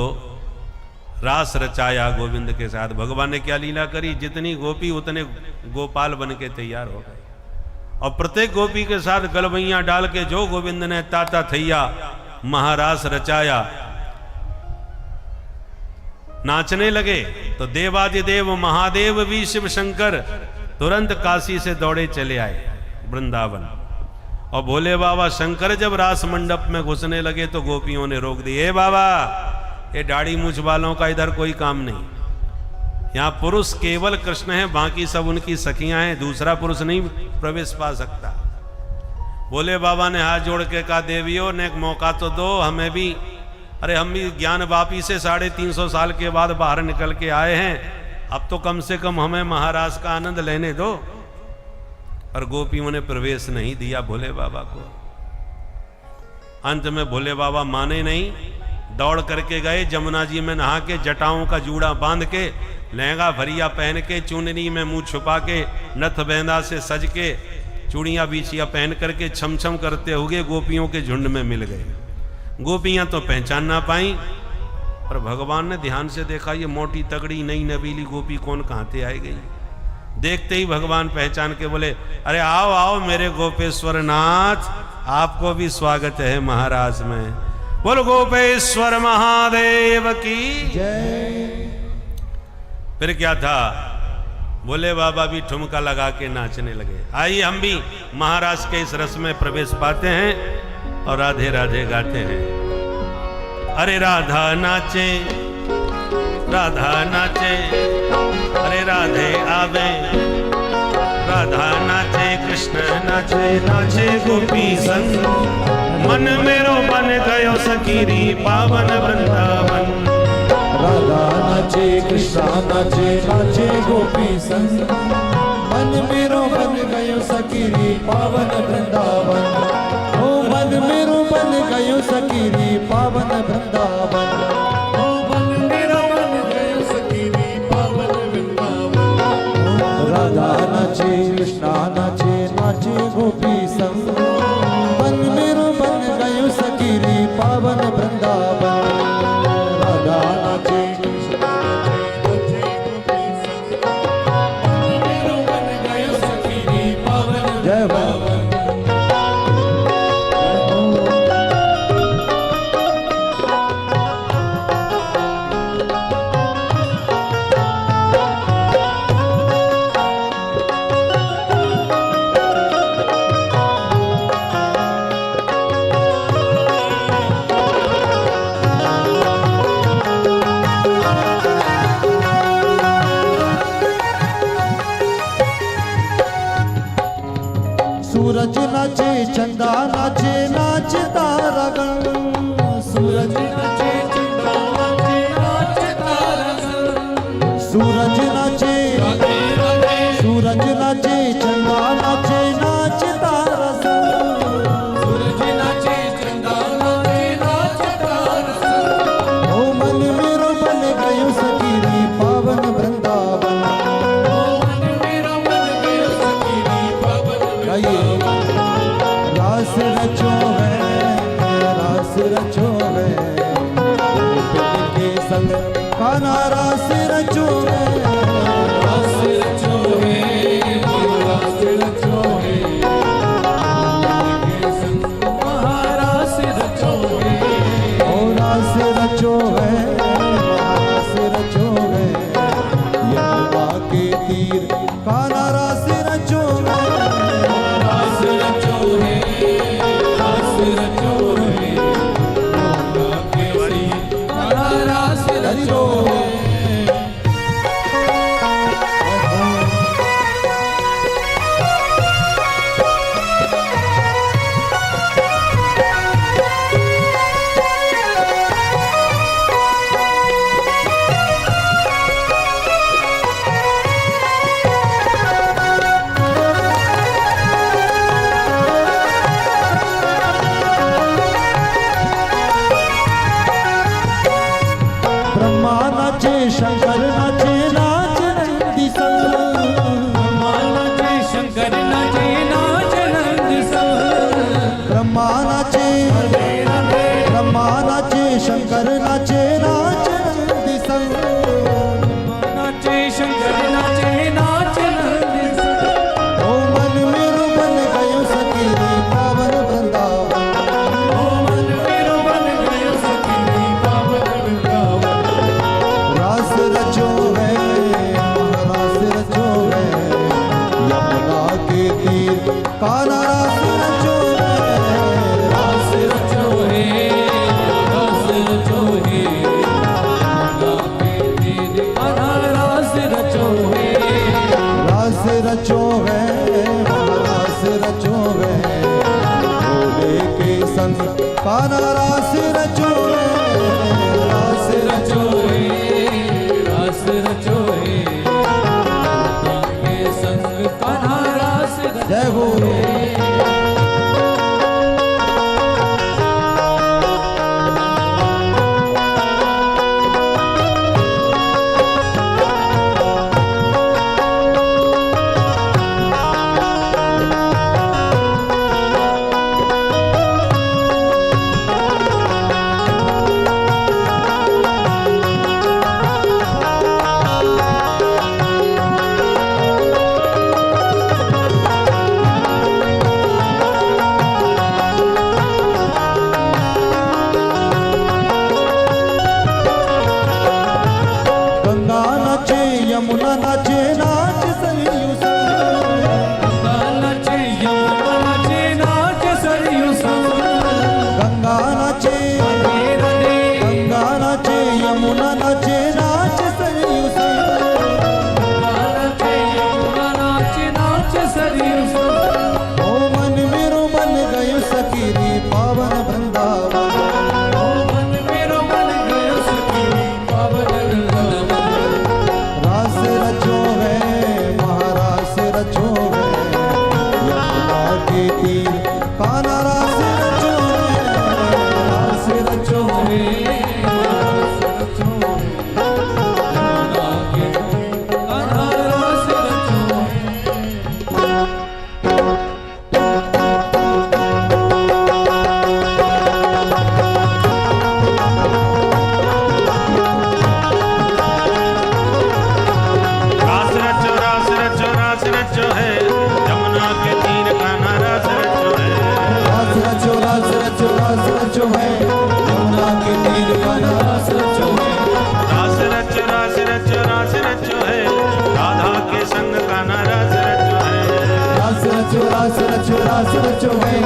रास रचाया गोविंद के साथ। भगवान ने क्या लीला करी, जितनी गोपी उतने गोपाल बन के तैयार हो गए, और प्रत्येक गोपी के साथ गलबैया डाल के जो गोविंद ने ताता थैया महारास रचाया, नाचने लगे तो देवादिदेव महादेव भी शिव शंकर तुरंत काशी से दौड़े चले आए वृंदावन। और भोले बाबा शंकर जब रास मंडप में घुसने लगे तो गोपियों ने रोक दी, ए बाबा ये दाढ़ी मूछ वालों का इधर कोई काम नहीं, यहाँ पुरुष केवल कृष्ण है, बाकी सब उनकी सखियां हैं, दूसरा पुरुष नहीं प्रवेश पा सकता। भोले बाबा ने हाथ जोड़ के कहा, देवियों ने एक मौका तो दो हमें भी, अरे हम भी ज्ञान वापी से 350 साल के बाद बाहर निकल के आए हैं, अब तो कम से कम हमें महाराज का आनंद लेने दो। और गोपियों ने प्रवेश नहीं दिया भोले बाबा को। अंत में भोले बाबा माने नहीं, दौड़ करके गए जमुना जी में नहा के, जटाओं का जूड़ा बांध के, लहंगा भरिया पहन के, चुनरी में मुंह छुपा के, नथ बेंदा से सज के, चूड़ियां बीछिया पहन करके छम छम करते हुए गोपियों के झुंड में मिल गए। गोपियां तो पहचान ना पाई, पर भगवान ने ध्यान से देखा ये मोटी तगड़ी नई नबीली गोपी कौन कहाँ से आई गई। देखते ही भगवान पहचान के बोले, अरे आओ आओ मेरे गोपेश्वर नाथ, आपको भी स्वागत है महाराज में। बोलो गोपेश्वर महादेव की जय। फिर क्या था, भोले बाबा भी ठुमका लगा के नाचने लगे। आइए हम भी महाराज के इस रस में प्रवेश पाते हैं और राधे राधे गाते हैं। अरे राधा नाचे, राधा नाचे, अरे राधे आवे, राधा नाचे, कृष्ण नाचे, नाचे गोपी संग, मन मेरो बन गयो सकीरी पावन वृंदावन। राधा नाचे कृष्णा नाचे, नाचे गोपी संग, मन मेरो बन गयो सकीरी पावन वृंदावन। ओ मन मेरो बन गयो सकीरी पावन वृंदावन। ओ मन मेरो बन गयो सकीरी पावन वृंदावन। राधा नाचे कृष्णा नाचे, नाचे गोपी संग, मन मेरो बन गयो सकीरी पावन वृंदावन। राधा नाचे कृष्णा नाचे, नाचे गोपी संग, मन मेरो बन गयो सकीरी पावन। जय बाबा। सूरज नाचे चंदा नाचे, नाचता रगन। सूरज नाचे चंदा नाचे, नाचता रगन। सूरज नाचे, सूरज नाचे चंदा नाचे, नाचता रगन। सूरज नाचे चंदा नाचे, नाचता रगन। ओ मन मेरो बन गयो सकीरी पावन वृंदावन। ओ मन मेरो बन गयो सकीरी पावन। गाइए। रास रचो है, रास रचो है, गोपिन के संग कान्हा रास रचो है। रास रचो है, रास रचो है, गोपिन के संग महारास रचो है। ओ रास रचो है, महारास रचो है, यमुना के तीर कान्हा रास रचो है। रास रचो है, रास रचो है, यमुना के तीर कान्हा रास रचो है। यमुना के तीर कान्हा रास रचो है, रास रचो है, रास रचो है, यमुना के तीर कान्हा रास रचो है, रास रचो है, रास रचो है, भोले के संग कान्हा रास रचो है, रास रचो है, रास रचो है, के संग कान्हा रास जय बोले। गंगा नाचे यमुना नाचे नाच सरयू संग, गंगा नाचे यमुना नाचे नाच सरयू संग, गंगा नाचे गंगा नाचे यमुना नाचे नाच सरयू संग, गंगा नाचे यमुना नाचे नाच सरयू संग। ओ मन मेरो मन गयो सखीरी पावन वृंदावन, ओ मन मेरो मन गयो सखीरी पावन वृंदावन, रास रचो है, महारास रचो है, यमुना के तीर कान्हा रास रचो है, रास रचो है, रास रचो है, यमुना के तीर कान्हा रास रचो है। रास रचो रास रचो रास रचो है, यमुना के तीर कान्हा रास रचो है, रास रचो रास रचो रास रचो है, यमुना के तीर कान्हा रास रचो है, रास रचो रास रचो रास रचो है, राधा के संग कान्हा रास रचो है, रास रचो रास रचो रास रचो है,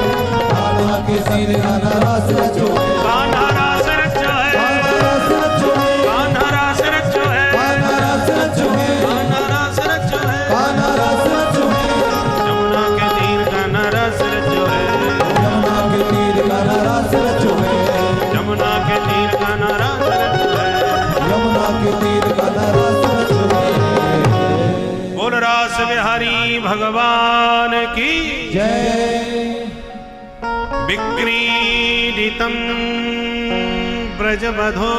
कान्हा के तीर कान्हा रास रचो है, कान्हा रास रचो है, कान्हा रास रचो है, कान्हा रास रचो है, कान्हा रास रचो है, कान्हा रास रचो है, कान्हा रास रचो है, यमुना के तीर कान्हा रास रचो है, यमुना के तीर कान्हा रास रचो है, यमुना के तीर कान्हा रास रचो है। यमुना के तीर कान्हा रास रचो है। बोल रास बिहारी भगवान की जय। विक्रीडितं ब्रजवधो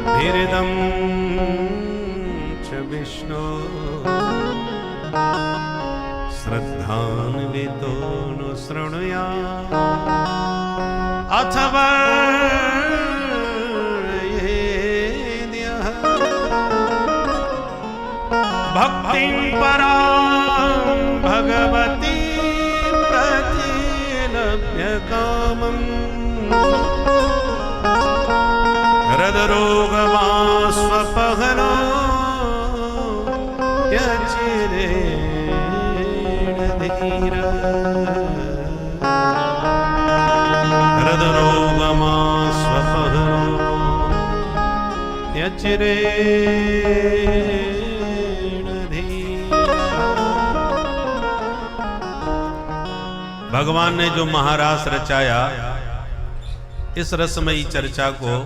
भिरदं च विष्णो श्रद्धान्वितो नु शृणुयात् अथवा येद्यः भक्तिं परां भगवती प्रतिलभ्य कामम् हृदरोगमास्वपहनो यचिरेण धीर हृदरोगमास्वपहनो यचिरेण धीर। भगवान ने जो महारास रचाया, इस रसमयी चर्चा को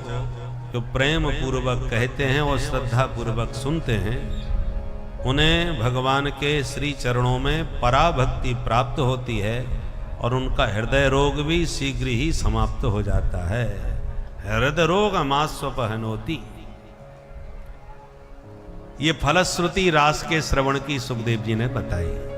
जो प्रेम पूर्वक कहते हैं और श्रद्धा पूर्वक सुनते हैं, उन्हें भगवान के श्री चरणों में पराभक्ति प्राप्त होती है और उनका हृदय रोग भी शीघ्र ही समाप्त हो जाता है। हृदय रोग अमास्वपहनोति। ये फलश्रुति रास के श्रवण की सुखदेव जी ने बताई।